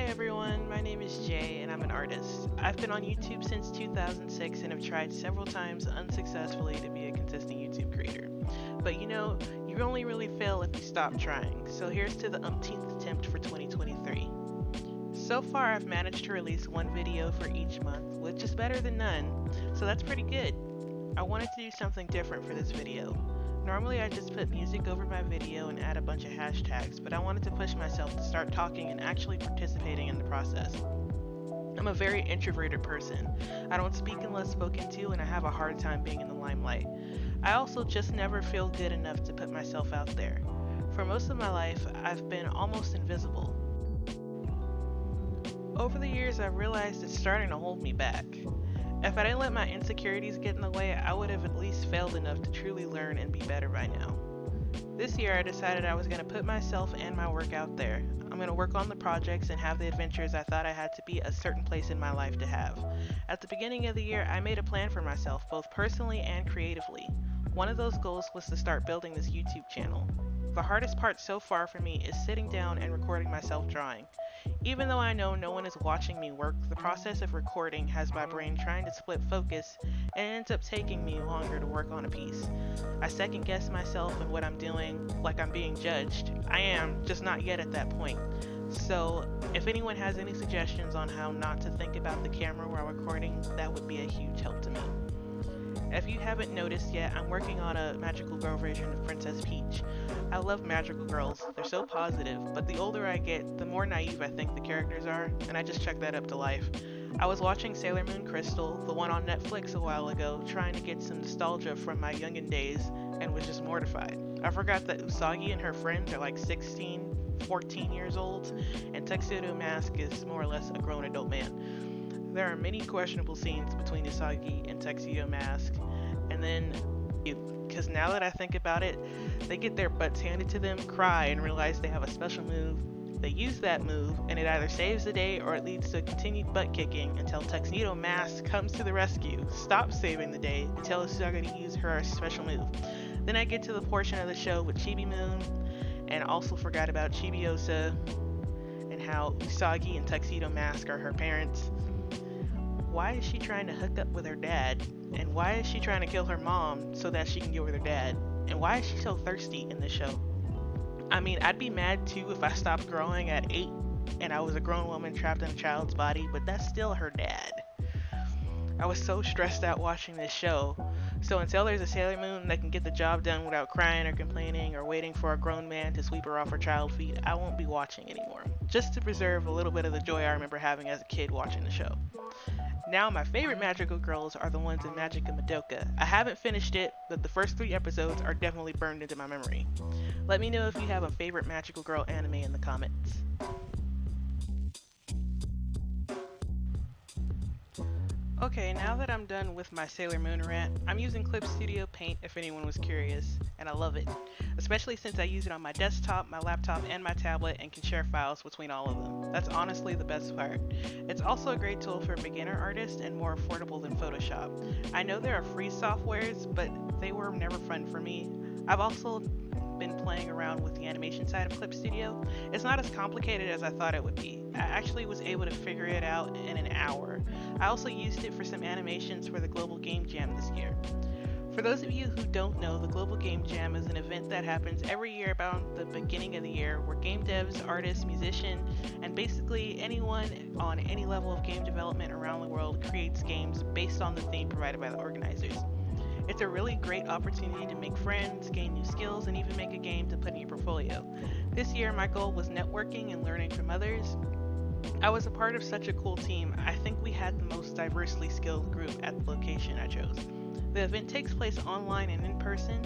everyone, my name is Jay and I'm an artist. I've been on YouTube since 2006 and have tried several times unsuccessfully to be a consistent YouTube creator. But you only really fail if you stop trying, so here's to the umpteenth attempt for 2023. So far I've managed to release one video for each month, which is better than none, so that's pretty good. I wanted to do something different for this video. Normally I just put music over my video and add a bunch of hashtags, but I wanted to push myself to start talking and actually participating in the process. I'm a very introverted person. I don't speak unless spoken to, and I have a hard time being in the limelight. I also just never feel good enough to put myself out there. For most of my life, I've been almost invisible. Over the years, I've realized it's starting to hold me back. If I didn't let my insecurities get in the way, I would have at least failed enough to truly learn and be better by now. This year I decided I was going to put myself and my work out there. I'm going to work on the projects and have the adventures I thought I had to be a certain place in my life to have. At the beginning of the year, I made a plan for myself, both personally and creatively. One of those goals was to start building this YouTube channel. The hardest part so far for me is sitting down and recording myself drawing. Even though I know no one is watching me work, the process of recording has my brain trying to split focus, and it ends up taking me longer to work on a piece. I second guess myself and what I'm doing, like I'm being judged. I am, just not yet at that point. So, if anyone has any suggestions on how not to think about the camera while recording, that would be a huge help to me. If you haven't noticed yet, I'm working on a magical girl version of Princess Peach. I love magical girls, they're so positive, but the older I get, the more naive I think the characters are, and I just chuck that up to life. I was watching Sailor Moon Crystal, the one on Netflix a while ago, trying to get some nostalgia from my youngin' days, and was just mortified. I forgot that Usagi and her friends are like 16, 14 years old, and Tuxedo Mask is more or less a grown adult man. There are many questionable scenes between Usagi and Tuxedo Mask, and then because now that I think about it, they get their butts handed to them, cry, and realize they have a special move. They use that move, and it either saves the day or it leads to continued butt kicking until Tuxedo Mask comes to the rescue, stops saving the day, and tells Usagi to use her special move. Then I get to the portion of the show with Chibi Moon, and also forgot about Chibiusa, and how Usagi and Tuxedo Mask are her parents. Why is she trying to hook up with her dad? And why is she trying to kill her mom so that she can get with her dad? And why is she so thirsty in this show? I mean, I'd be mad too if I stopped growing at 8 and I was a grown woman trapped in a child's body, but that's still her dad. I was so stressed out watching this show. So until there's a Sailor Moon that can get the job done without crying or complaining or waiting for a grown man to sweep her off her child feet, I won't be watching anymore. Just to preserve a little bit of the joy I remember having as a kid watching the show. Now my favorite magical girls are the ones in Magica Madoka. I haven't finished it, but the first 3 episodes are definitely burned into my memory. Let me know if you have a favorite magical girl anime in the comments. Okay, now that I'm done with my Sailor Moon rant, I'm using Clip Studio Paint if anyone was curious, and I love it. Especially since I use it on my desktop, my laptop, and my tablet and can share files between all of them. That's honestly the best part. It's also a great tool for beginner artists and more affordable than Photoshop. I know there are free softwares, but they were never fun for me. I've also been playing around with the animation side of Clip Studio. It's not as complicated as I thought it would be. I actually was able to figure it out in an hour. I also used it for some animations for the Global Game Jam this year. For those of you who don't know, the Global Game Jam is an event that happens every year about the beginning of the year where game devs, artists, musicians, and basically anyone on any level of game development around the world creates games based on the theme provided by the organizers. It's a really great opportunity to make friends, gain new skills, and even make a game to put in your portfolio. This year my goal was networking and learning from others. I was a part of such a cool team. I think we had the most diversely skilled group at the location I chose. The event takes place online and in person,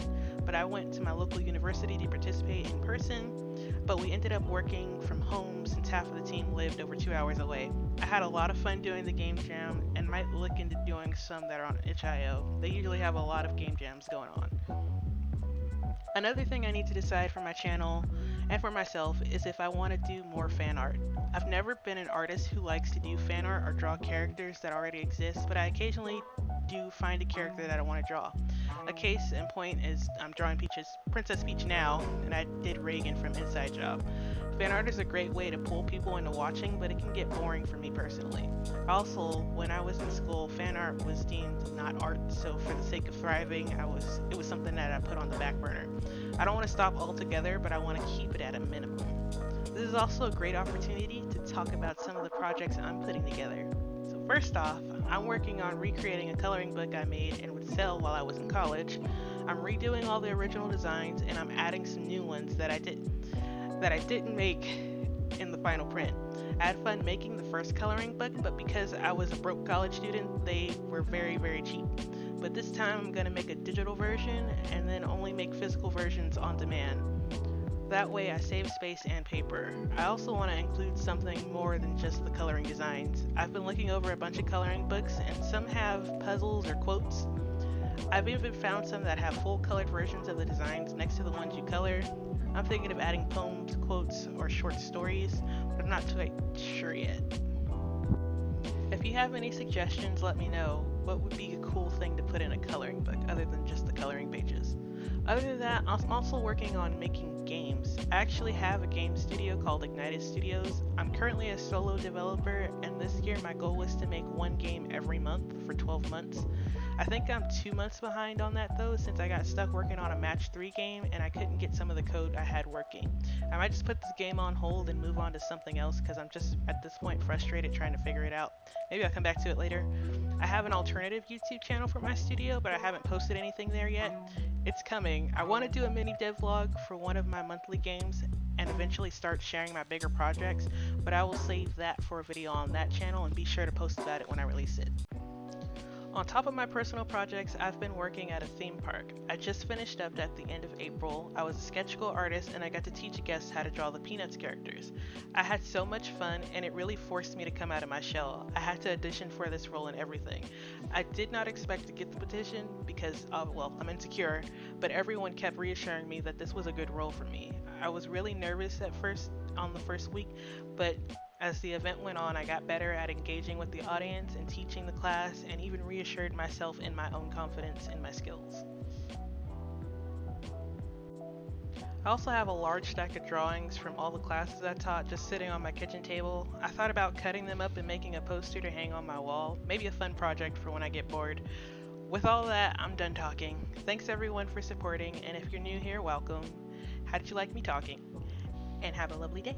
but I went to my local university to participate in person, but we ended up working from home since half of the team lived over 2 hours away. I had a lot of fun doing the game jam and might look into doing some that are on itch.io. They usually have a lot of game jams going on. Another thing I need to decide for my channel and for myself is if I want to do more fan art. I've never been an artist who likes to do fan art or draw characters that already exist, but I occasionally do find a character that I want to draw. A case in point is I'm drawing Princess Peach now, and I did Reagan from Inside Job. Fan art is a great way to pull people into watching, but it can get boring for me personally. Also, when I was in school, fan art was deemed not art, so for the sake of thriving, it was something that I put on the back burner. I don't want to stop altogether, but I want to keep it at a minimum. This is also a great opportunity to talk about some of the projects I'm putting together. So first off, I'm working on recreating a coloring book I made and would sell while I was in college. I'm redoing all the original designs, and I'm adding some new ones that I didn't make in the final print. I had fun making the first coloring book, but because I was a broke college student, they were very, very cheap. But this time I'm going to make a digital version and then only make physical versions on demand. That way I save space and paper. I also want to include something more than just the coloring designs. I've been looking over a bunch of coloring books, and some have puzzles or quotes. I've even found some that have full colored versions of the designs next to the ones you color. I'm thinking of adding poems, quotes, or short stories, but I'm not quite sure yet. If you have any suggestions, let me know. What would be a cool thing to put in a coloring book other than just the coloring pages? Other than that, I'm also working on making games. I actually have a game studio called Ignited Studios. I'm currently a solo developer, and this year my goal was to make one game every month for 12 months. I think I'm 2 months behind on that though, since I got stuck working on a match 3 game and I couldn't get some of the code I had working. I might just put this game on hold and move on to something else because I'm just at this point frustrated trying to figure it out. Maybe I'll come back to it later. I have an alternative YouTube channel for my studio, but I haven't posted anything there yet. It's coming. I want to do a mini devlog for one of my monthly games and eventually start sharing my bigger projects, but I will save that for a video on that channel and be sure to post about it when I release it. On top of my personal projects, I've been working at a theme park. I just finished up at the end of April. I was a sketchable artist and I got to teach guests how to draw the Peanuts characters. I had so much fun and it really forced me to come out of my shell. I had to audition for this role and everything. I did not expect to get the petition because, I'm insecure, but everyone kept reassuring me that this was a good role for me. I was really nervous at first on the first week, but as the event went on, I got better at engaging with the audience and teaching the class, and even reassured myself in my own confidence in my skills. I also have a large stack of drawings from all the classes I taught just sitting on my kitchen table. I thought about cutting them up and making a poster to hang on my wall, maybe a fun project for when I get bored. With all that, I'm done talking. Thanks everyone for supporting, and if you're new here, welcome. How did you like me talking? And have a lovely day.